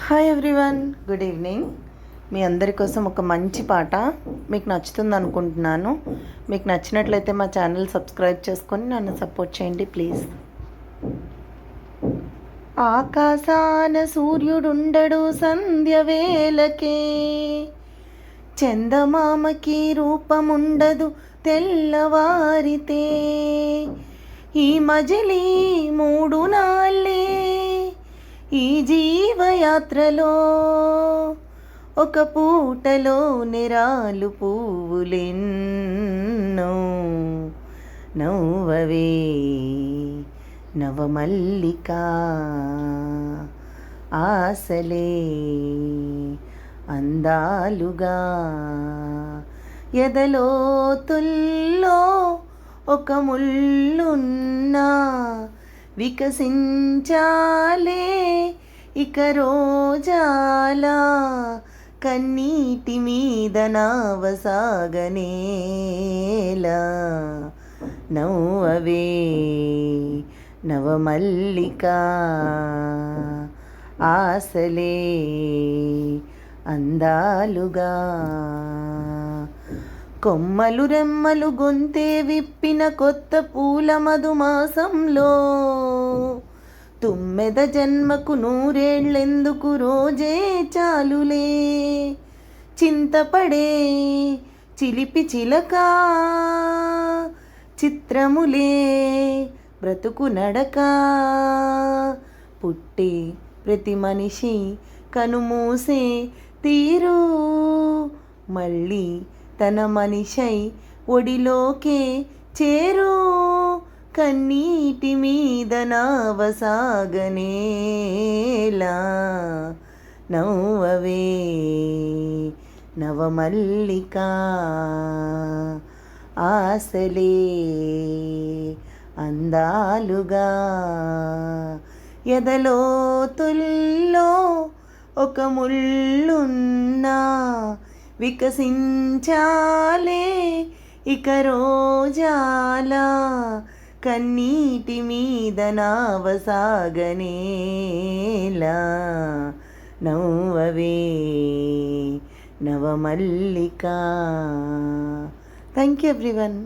Hi everyone, good evening. మీ అందరి కోసం ఒక మంచి పాట మీకు నచ్చుతుంది అనుకుంటున్నాను. మీకు నచ్చినట్లయితే మా ఛానల్ సబ్స్క్రైబ్ చేసుకొని నన్ను సపోర్ట్ చేయండి ప్లీజ్. ఆకాశాన సూర్యుడుండడు సంధ్య వేళకే, చందమామకి రూపముండదు తెల్లవారితే. ఈ మజిలీ మూడు నాళ్ళే ఈ జీవయాత్రలో, ఒక పూటలో నిరాలు పువ్వులెన్నో. నవ్వవే నవమల్లిక, ఆశలే అందాలుగా. ఎదలోతుల్లో ఒక ముల్లున్నా, వికసించాలే ఇక రోజాలా. కన్నీటి మీద నావసాగనేలా. నవ్వవే నవమల్లిక, ఆశలే అందాలుగా. కొమ్మలు రెమ్మలు గొంతే విప్పిన కొత్త పూల మధుమాసంలో, తుమ్మెద జన్మకు నూరేళ్ళెందుకు రోజే చాలులే. చింతపడే చిలిపి చిలక, చిత్రములే బ్రతుకు నడక. పుట్టే ప్రతి మనిషి కనుమూసే తీరు, మళ్ళీ తన మనిషై ఒడిలోకే చేరు. కన్నీటి మీద నావసాగనేలా. నవ్వవే నవమల్లిక, ఆశలే అందాలుగా. ఎదలోతుల్లో ఒక ముల్లున్నా, వికసించాలే ఇక రోజాలా. కన్నీటి మీద నావసాగనేలా. నవ్వవే నవమల్లిక. Thank you everyone.